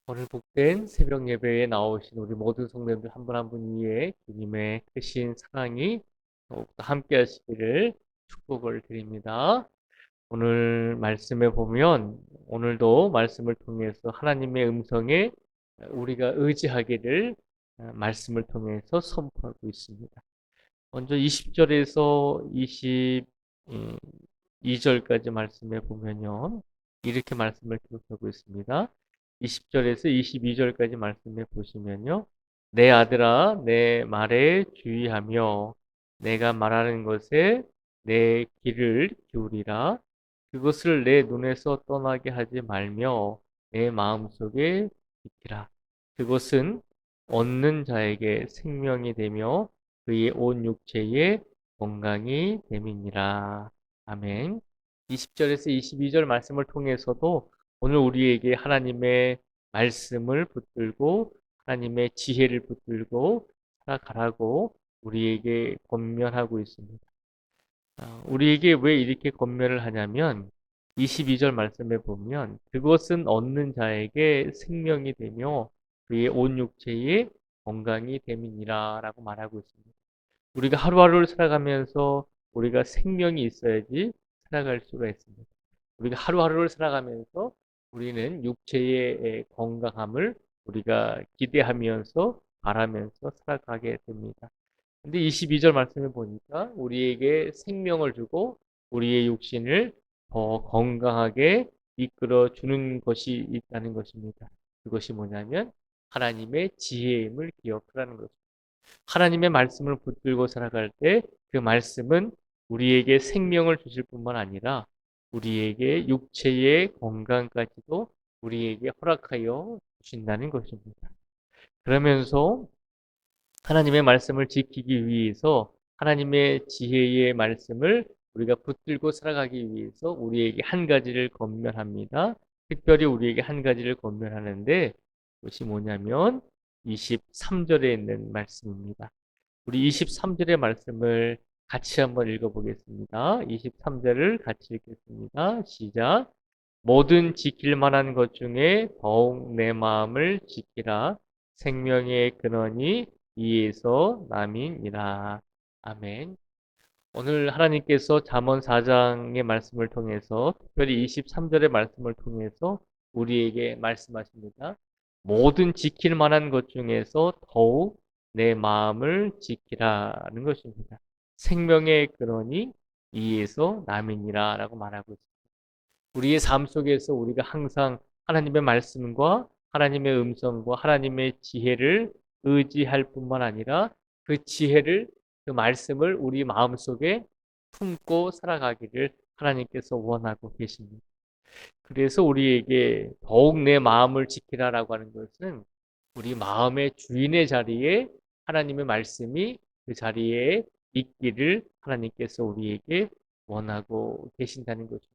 오늘 복된 새벽 예배에 나오신 우리 모든 성도님들 한 분 한 분 위에 주님의 크신 사랑이 더욱더 함께 하시기를 축복을 드립니다. 오늘 말씀에 보면 오늘도 말씀을 통해서 하나님의 음성에 우리가 의지하기를 말씀을 통해서 선포하고 있습니다. 먼저 20절에서 22절까지 말씀에 보면요. 이렇게 말씀을 기록하고 있습니다. 20절에서 22절까지 말씀해 보시면요. 내 아들아, 내 말에 주의하며 내가 말하는 것에 내 귀를 기울이라. 그것을 내 눈에서 떠나게 하지 말며 내 마음속에 지키라. 그것은 얻는 자에게 생명이 되며 그의 온 육체에 건강이 됨이니라. 아멘. 20절에서 22절 말씀을 통해서도 오늘 우리에게 하나님의 말씀을 붙들고 하나님의 지혜를 붙들고 살아가라고 우리에게 권면하고 있습니다. 우리에게 왜 이렇게 권면을 하냐면 22절 말씀에 보면 그것은 얻는 자에게 생명이 되며 그의 온 육체에 건강이 됨이니라 라고 말하고 있습니다. 우리가 하루하루를 살아가면서 우리가 생명이 있어야지 살아갈 수가 있습니다. 우리가 하루하루를 살아가면서 우리는 육체의 건강함을 우리가 기대하면서 바라면서 살아가게 됩니다. 근데 22절 말씀을 보니까 우리에게 생명을 주고 우리의 육신을 더 건강하게 이끌어 주는 것이 있다는 것입니다. 그것이 뭐냐면 하나님의 지혜임을 기억하라는 것입니다. 하나님의 말씀을 붙들고 살아갈 때 그 말씀은 우리에게 생명을 주실 뿐만 아니라 우리에게 육체의 건강까지도 우리에게 허락하여 주신다는 것입니다. 그러면서 하나님의 말씀을 지키기 위해서 하나님의 지혜의 말씀을 우리가 붙들고 살아가기 위해서 우리에게 한 가지를 권면합니다. 특별히 우리에게 한 가지를 권면하는데 그것이 뭐냐면 23절에 있는 말씀입니다. 우리 23절의 말씀을 같이 한번 읽어보겠습니다. 23절을 같이 읽겠습니다. 시작. 모든 지킬 만한 것 중에 더욱 내 마음을 지키라. 생명의 근원이 이에서 남이니라. 아멘. 오늘 하나님께서 잠언 4장의 말씀을 통해서 특별히 23절의 말씀을 통해서 우리에게 말씀하십니다. 모든 지킬 만한 것 중에서 더욱 내 마음을 지키라는 것입니다. 생명의 근원이 이에서 남이니라 라고 말하고 있습니다. 우리의 삶 속에서 우리가 항상 하나님의 말씀과 하나님의 음성과 하나님의 지혜를 의지할 뿐만 아니라 그 지혜를 그 말씀을 우리 마음속에 품고 살아가기를 하나님께서 원하고 계십니다. 그래서 우리에게 더욱 내 마음을 지키라라고 하는 것은 우리 마음의 주인의 자리에 하나님의 말씀이 그 자리에 있기를 하나님께서 우리에게 원하고 계신다는 것입니다.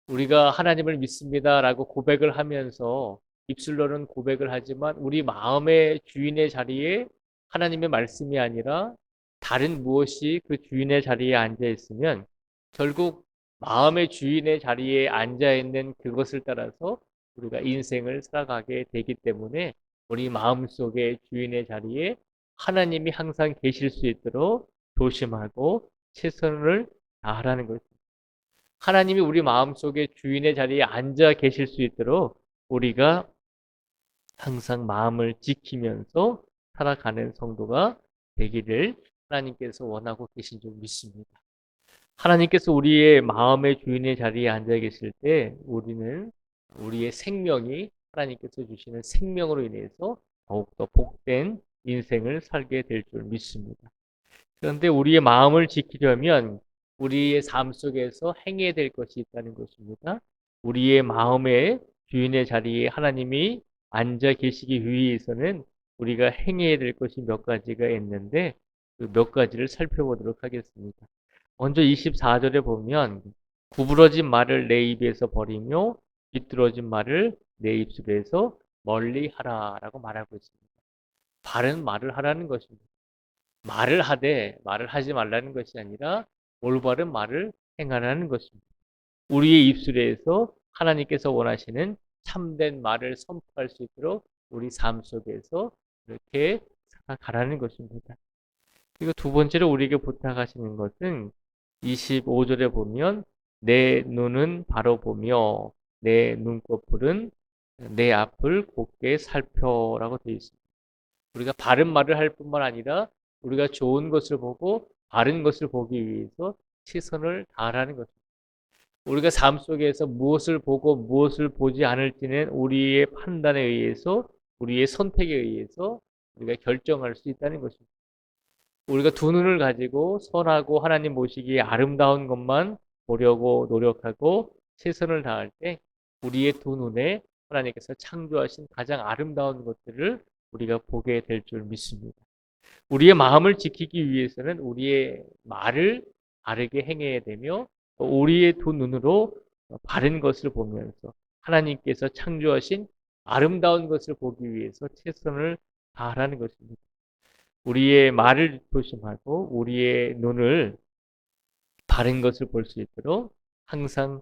우리가 하나님을 믿습니다라고 고백을 하면서 입술로는 고백을 하지만 우리 마음의 주인의 자리에 하나님의 말씀이 아니라 다른 무엇이 그 주인의 자리에 앉아 있으면 결국 마음의 주인의 자리에 앉아 있는 그것을 따라서 우리가 인생을 살아가게 되기 때문에 우리 마음속의 주인의 자리에 하나님이 항상 계실 수 있도록 조심하고 최선을 다하라는 것입니다. 하나님이 우리 마음속에 주인의 자리에 앉아 계실 수 있도록 우리가 항상 마음을 지키면서 살아가는 성도가 되기를 하나님께서 원하고 계신 줄 믿습니다. 하나님께서 우리의 마음의 주인의 자리에 앉아 계실 때 우리는 우리의 생명이 하나님께서 주시는 생명으로 인해서 더욱더 복된 인생을 살게 될 줄 믿습니다. 그런데 우리의 마음을 지키려면 우리의 삶 속에서 행해야 될 것이 있다는 것입니다. 우리의 마음의 주인의 자리에 하나님이 앉아 계시기 위해서는 우리가 행해야 될 것이 몇 가지가 있는데 그 몇 가지를 살펴보도록 하겠습니다. 먼저 24절에 보면 구부러진 말을 내 입에서 버리며 비뚤어진 말을 내 입술에서 멀리 하라라고 말하고 있습니다. 바른 말을 하라는 것입니다. 말을 하되 말을 하지 말라는 것이 아니라 올바른 말을 행하라는 것입니다. 우리의 입술에서 하나님께서 원하시는 참된 말을 선포할 수 있도록 우리 삶 속에서 이렇게 살아가라는 것입니다. 그리고 두 번째로 우리에게 부탁하시는 것은 25절에 보면 내 눈은 바로 보며 내 눈꺼풀은 내 앞을 곧게 살펴라고 되어 있습니다. 우리가 바른 말을 할 뿐만 아니라 우리가 좋은 것을 보고 바른 것을 보기 위해서 최선을 다하라는 것입니다. 우리가 삶 속에서 무엇을 보고 무엇을 보지 않을지는 우리의 판단에 의해서 우리의 선택에 의해서 우리가 결정할 수 있다는 것입니다. 우리가 두 눈을 가지고 선하고 하나님 보시기에 아름다운 것만 보려고 노력하고 최선을 다할 때 우리의 두 눈에 하나님께서 창조하신 가장 아름다운 것들을 우리가 보게 될 줄 믿습니다. 우리의 마음을 지키기 위해서는 우리의 말을 바르게 행해야 되며 우리의 두 눈으로 바른 것을 보면서 하나님께서 창조하신 아름다운 것을 보기 위해서 최선을 다하라는 것입니다. 우리의 말을 조심하고 우리의 눈을 바른 것을 볼 수 있도록 항상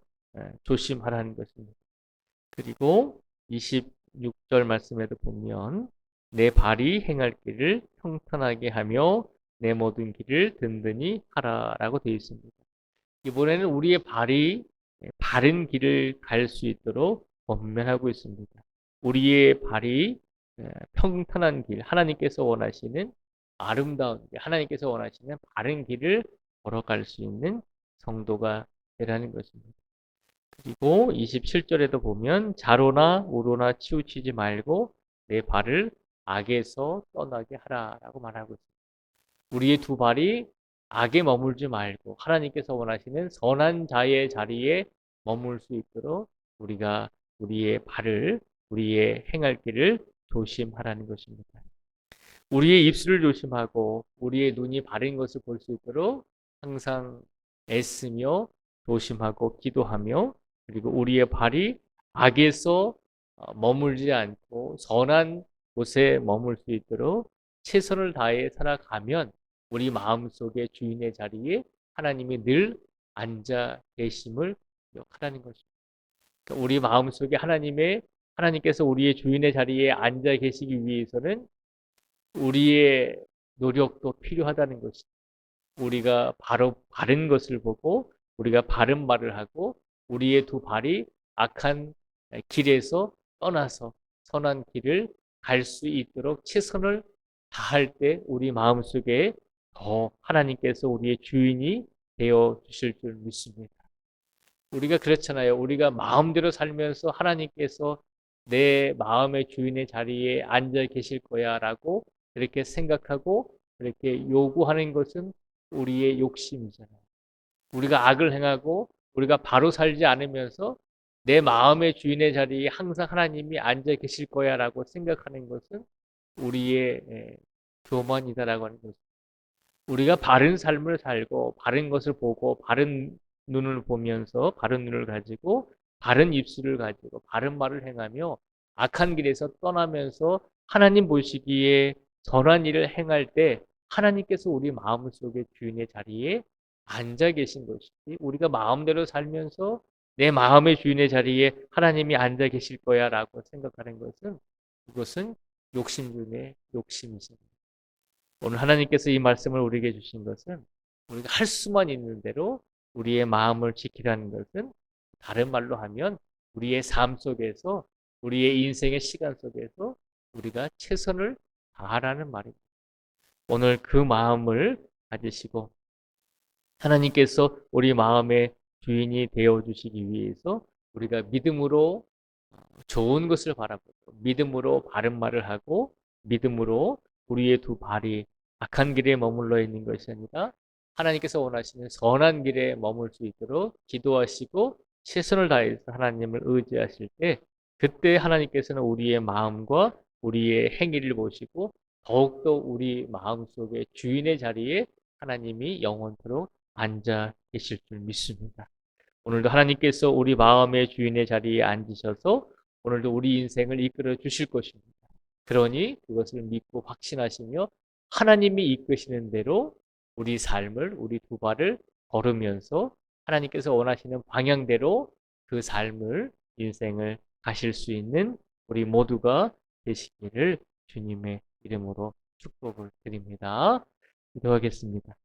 조심하라는 것입니다. 그리고 26절 말씀에도 보면 내 발이 행할 길을 평탄하게 하며 내 모든 길을 든든히 하라라고 되어 있습니다. 이번에는 우리의 발이 바른 길을 갈 수 있도록 권면하고 있습니다. 우리의 발이 평탄한 길, 하나님께서 원하시는 아름다운 길, 하나님께서 원하시는 바른 길을 걸어갈 수 있는 성도가 되라는 것입니다. 그리고 27절에도 보면 좌로나 우로나 치우치지 말고 내 발을 악에서 떠나게 하라라고 말하고 있습니다. 우리의 두 발이 악에 머물지 말고 하나님께서 원하시는 선한 자의 자리에 머물 수 있도록 우리가 우리의 발을 우리의 행할 길을 조심하라는 것입니다. 우리의 입술을 조심하고 우리의 눈이 바른 것을 볼 수 있도록 항상 애쓰며 조심하고 기도하며 그리고 우리의 발이 악에서 머물지 않고 선한 곳에 머물 수 있도록 최선을 다해 살아가면 우리 마음속에 주인의 자리에 하나님이 늘 앉아 계심을 기억하라는 것입니다. 그러니까 우리 마음속에 하나님께서 우리의 주인의 자리에 앉아 계시기 위해서는 우리의 노력도 필요하다는 것입니다. 우리가 바로 바른 것을 보고 우리가 바른 말을 하고 우리의 두 발이 악한 길에서 떠나서 선한 길을 갈 수 있도록 최선을 다할 때 우리 마음속에 더 하나님께서 우리의 주인이 되어 주실 줄 믿습니다. 우리가 그렇잖아요. 우리가 마음대로 살면서 하나님께서 내 마음의 주인의 자리에 앉아 계실 거야 라고 그렇게 생각하고 그렇게 요구하는 것은 우리의 욕심이잖아요. 우리가 악을 행하고 우리가 바로 살지 않으면서 내 마음의 주인의 자리에 항상 하나님이 앉아 계실 거야 라고 생각하는 것은 우리의 교만이다라고 하는 것입니다. 우리가 바른 삶을 살고 바른 것을 보고 바른 눈을 보면서 바른 눈을 가지고 바른 입술을 가지고 바른 말을 행하며 악한 길에서 떠나면서 하나님 보시기에 선한 일을 행할 때 하나님께서 우리 마음속에 주인의 자리에 앉아 계신 것이지 우리가 마음대로 살면서 내 마음의 주인의 자리에 하나님이 앉아 계실 거야 라고 생각하는 것은 그것은 욕심 중에 욕심이십니다. 오늘 하나님께서 이 말씀을 우리에게 주신 것은 우리가 할 수만 있는 대로 우리의 마음을 지키라는 것은 다른 말로 하면 우리의 삶 속에서 우리의 인생의 시간 속에서 우리가 최선을 다하라는 말입니다. 오늘 그 마음을 가지시고 하나님께서 우리 마음의 주인이 되어 주시기 위해서 우리가 믿음으로 좋은 것을 바라보고 믿음으로 바른 말을 하고 믿음으로 우리의 두 발이 악한 길에 머물러 있는 것이 아니라 하나님께서 원하시는 선한 길에 머물 수 있도록 기도하시고 최선을 다해서 하나님을 의지하실 때 그때 하나님께서는 우리의 마음과 우리의 행위를 보시고 더욱더 우리 마음속에 주인의 자리에 하나님이 영원토록 앉아 계실 줄 믿습니다. 오늘도 하나님께서 우리 마음의 주인의 자리에 앉으셔서 오늘도 우리 인생을 이끌어 주실 것입니다. 그러니 그것을 믿고 확신하시며 하나님이 이끄시는 대로 우리 삶을 우리 두 발을 걸으면서 하나님께서 원하시는 방향대로 그 삶을 인생을 가실 수 있는 우리 모두가 되시기를 주님의 이름으로 축복을 드립니다. 기도하겠습니다.